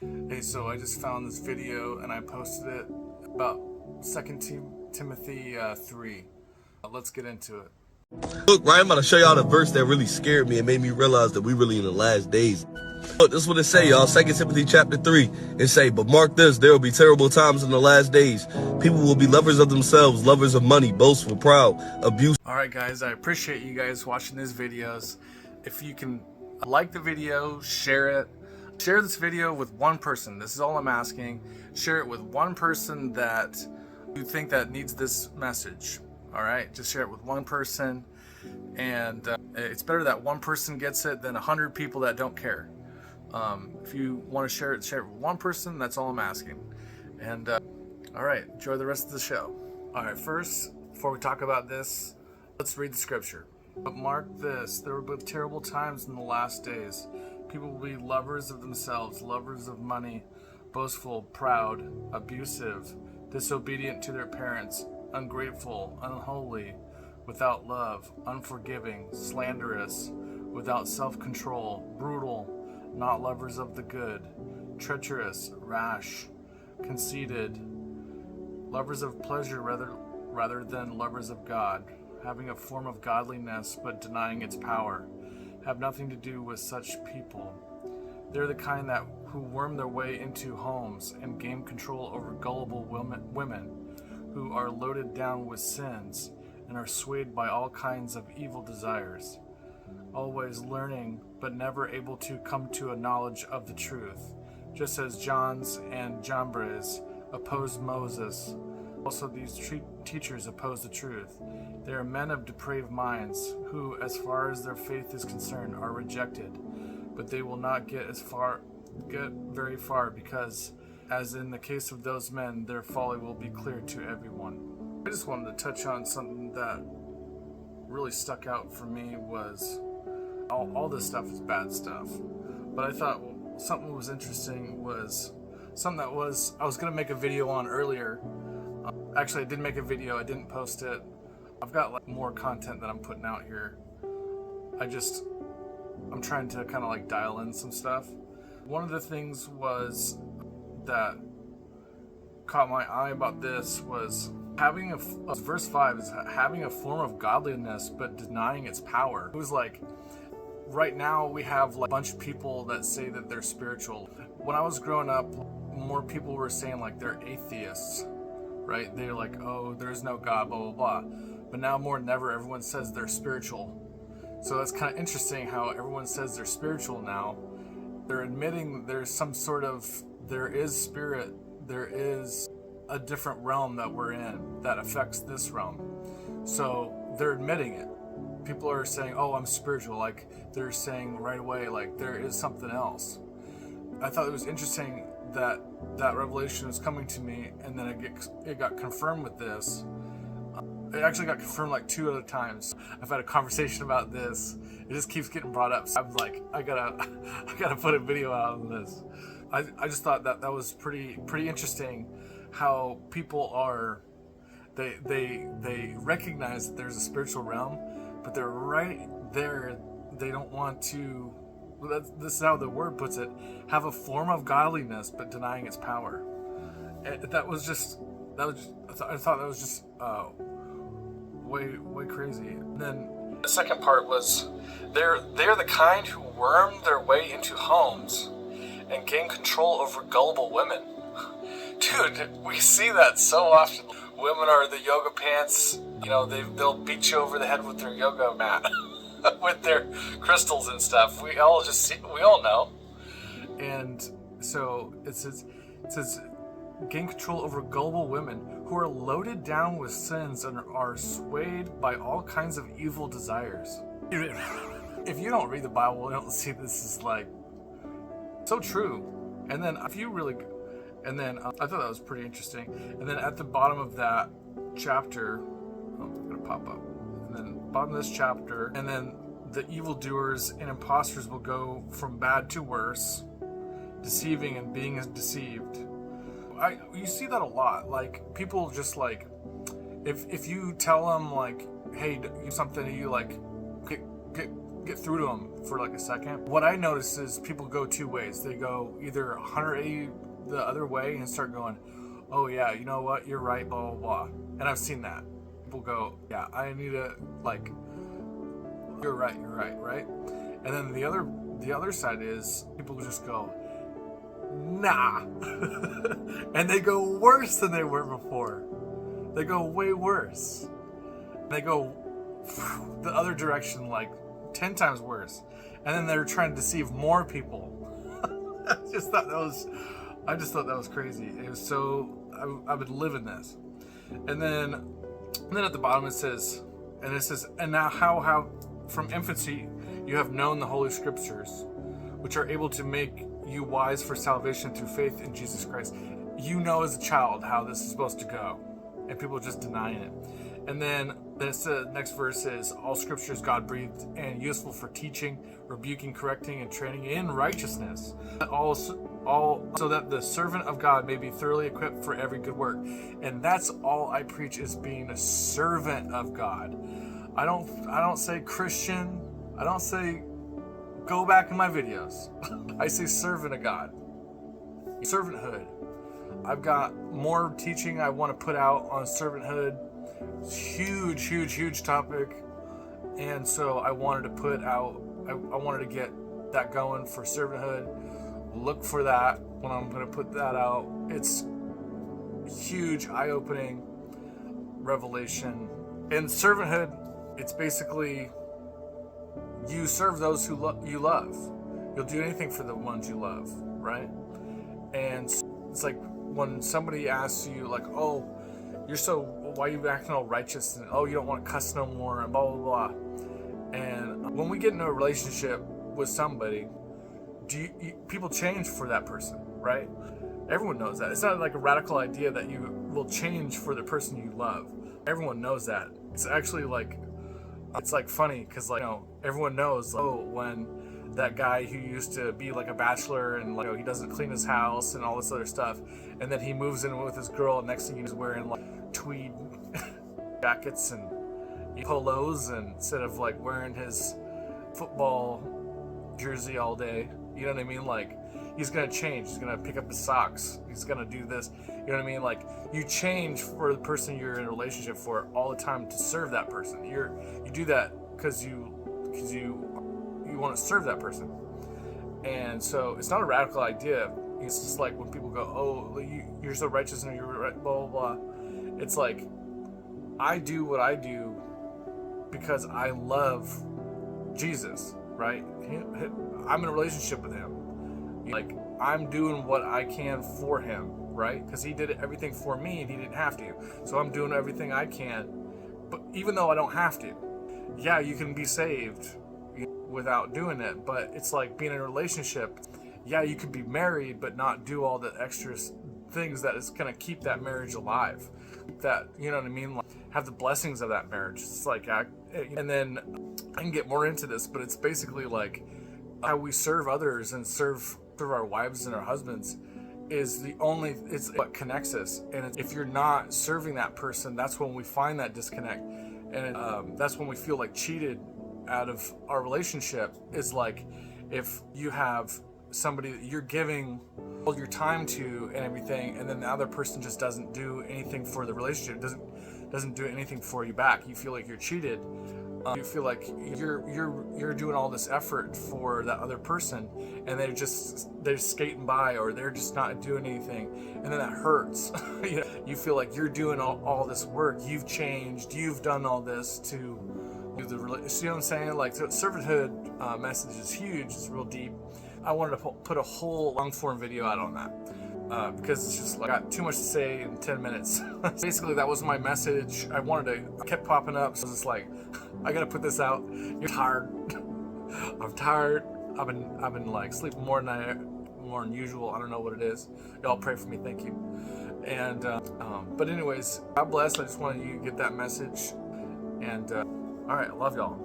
Hey, so I just found this video and I posted it about 2 Timothy 3. Let's get into it. Look, right, I'm about to show y'all the verse that really scared me and made me realize that we really in the last days. Look, this is what it say, y'all. 2 Timothy chapter 3. It say, but mark this, there will be terrible times in the last days. People will be lovers of themselves, lovers of money, boastful, proud, abuse. Alright guys, I appreciate you guys watching these videos. If you can like the video, share it. Share this video with one person. This is all I'm asking. Share it with one person that you think that needs this message. Alright, just share it with one person. And it's better that one person gets it than 100 people that don't care. If you want to share it with one person. That's all I'm asking. And alright, enjoy the rest of the show. Alright, first, before we talk about this, let's read the scripture. But mark this, there will be terrible times in the last days. People will be lovers of themselves, lovers of money, boastful, proud, abusive, disobedient to their parents, ungrateful, unholy, without love, unforgiving, slanderous, without self-control, brutal, not lovers of the good, treacherous, rash, conceited, lovers of pleasure rather than lovers of God, having a form of godliness but denying its power. Have nothing to do with such people. They're the kind who worm their way into homes and gain control over gullible women who are loaded down with sins and are swayed by all kinds of evil desires, always learning but never able to come to a knowledge of the truth, just as Jannes and Jambres opposed Moses. Also, these teachers oppose the truth. They are men of depraved minds, who, as far as their faith is concerned, are rejected. But they will not get very far, because, as in the case of those men, their folly will be clear to everyone. I just wanted to touch on something that really stuck out for me was all this stuff is bad stuff. But I thought something was interesting was something that I was going to make a video on earlier. Actually, I did make a video. I didn't post it. I've got more content that I'm putting out here. I'm trying to kind of dial in some stuff. One of the things was that caught my eye about this was having verse 5 is having a form of godliness but denying its power. It was right now we have a bunch of people that say that they're spiritual. When I was growing up, more people were saying they're atheists. Right? They're oh, there's no God, blah, blah, blah. But now more than ever, everyone says they're spiritual. So that's kind of interesting how everyone says they're spiritual now. They're admitting there is spirit, there is a different realm that we're in that affects this realm. So they're admitting it. People are saying, oh, I'm spiritual. They're saying right away, there is something else. I thought it was interesting that revelation was coming to me, and then it got confirmed with this. It actually got confirmed 2 other times. I've had a conversation about this. It just keeps getting brought up. So I'm I gotta put a video out on this. I just thought that was pretty interesting how people are they recognize that there's a spiritual realm, but they're right there. They don't want to. This is how the word puts it: have a form of godliness, but denying its power. I thought that was just way crazy. And then the second part was they're the kind who worm their way into homes and gain control over gullible women. Dude, we see that so often. Women are the yoga pants. They'll beat you over the head with their yoga mat. With their crystals and stuff. We all know. And so it says gain control over gullible women who are loaded down with sins and are swayed by all kinds of evil desires. If you don't read the Bible, you don't see this is so true. And then I thought that was pretty interesting. And then at the bottom of that chapter, it's gonna pop up. And then bottom of this chapter, and then the evildoers and imposters will go from bad to worse, deceiving and being deceived. You see that a lot. People just if you tell them hey, do something, you get through to them for like a second. What I notice is people go two ways. They go either 180 the other way and start going, oh yeah, you know what, you're right, blah, blah, blah. And I've seen that. People go, yeah, I need to, like, you're right, right? And then the other side is people just go, nah. And they go worse than they were before. They go way worse. They go the other direction, like 10 times worse. And then they're trying to deceive more people. I just thought that was crazy. It was so, I would live in this. And then at the bottom it says, and now how from infancy you have known the Holy Scriptures, which are able to make you wise for salvation through faith in Jesus Christ. You know as a child how this is supposed to go, and people are just denying it. And then the next verse is, all Scripture is God-breathed and useful for teaching, rebuking, correcting, and training in righteousness, all so that the servant of God may be thoroughly equipped for every good work. And that's all I preach, is being a servant of God. I don't say Christian. I don't say go back in my videos. I say servant of God. Servanthood. I've got more teaching I want to put out on servanthood. It's huge topic. And so I wanted to put out, I wanted to get that going for servanthood. Look for that when I'm going to put that out. It's huge, eye-opening revelation. In servanthood, it's basically you serve those who you love. You'll do anything for the ones you love, right? And it's like when somebody asks you, like, oh, why are you acting all righteous? And, oh, you don't want to cuss no more, and blah, blah, blah. And when we get into a relationship with somebody, people change for that person, right? Everyone knows that. It's not like a radical idea that you will change for the person you love. Everyone knows that. It's actually like, it's like funny because, like, everyone knows, like, oh, when that guy who used to be like a bachelor and, like, he doesn't clean his house and all this other stuff, and then he moves in with his girl, and next thing he's wearing like tweed jackets and polos, and instead of like wearing his football jersey all day, you know what I mean? Like, he's gonna change. He's gonna pick up his socks. He's gonna do this. You know what I mean? Like, you change for the person you're in a relationship for all the time to serve that person. You do that because you want to serve that person. And so it's not a radical idea. It's just like when people go, oh, you're so righteous and you're right, blah, blah, blah. It's like, I do what I do because I love Jesus, right? I'm in a relationship with him. Like, I'm doing what I can for him, right? Because he did everything for me and he didn't have to. So I'm doing everything I can, but even though I don't have to. Yeah, you can be saved without doing it, but it's like being in a relationship. Yeah, you could be married but not do all the extra things that is going to keep that marriage alive, that, you know what I mean, like, have the blessings of that marriage. It's like, and then I can get more into this, but it's basically like how we serve others and serve our wives and our husbands is it's what connects us. And if you're not serving that person, that's when we find that disconnect, and that's when we feel like cheated out of our relationship. Is like, if you have somebody that you're giving all your time to and everything, and then the other person just doesn't do anything for the relationship, doesn't do anything for you back, you feel like you're cheated. You feel like you're doing all this effort for that other person, and they're just skating by, or they're just not doing anything, and then that hurts. You feel like you're doing all this work, you've changed, you've done all this to do the relationship. See what I'm saying? Like, the servanthood message is huge. It's real deep. I wanted to put a whole long form video out on that because it's just like, I got too much to say in 10 minutes. Basically, that was my message. I kept popping up, so it's like, I gotta put this out. You're tired. I'm tired. I've been like sleeping more than usual. I don't know what it is. Y'all pray for me. Thank you. And but anyways, God bless. I just wanted you to get that message. And all right, I love y'all.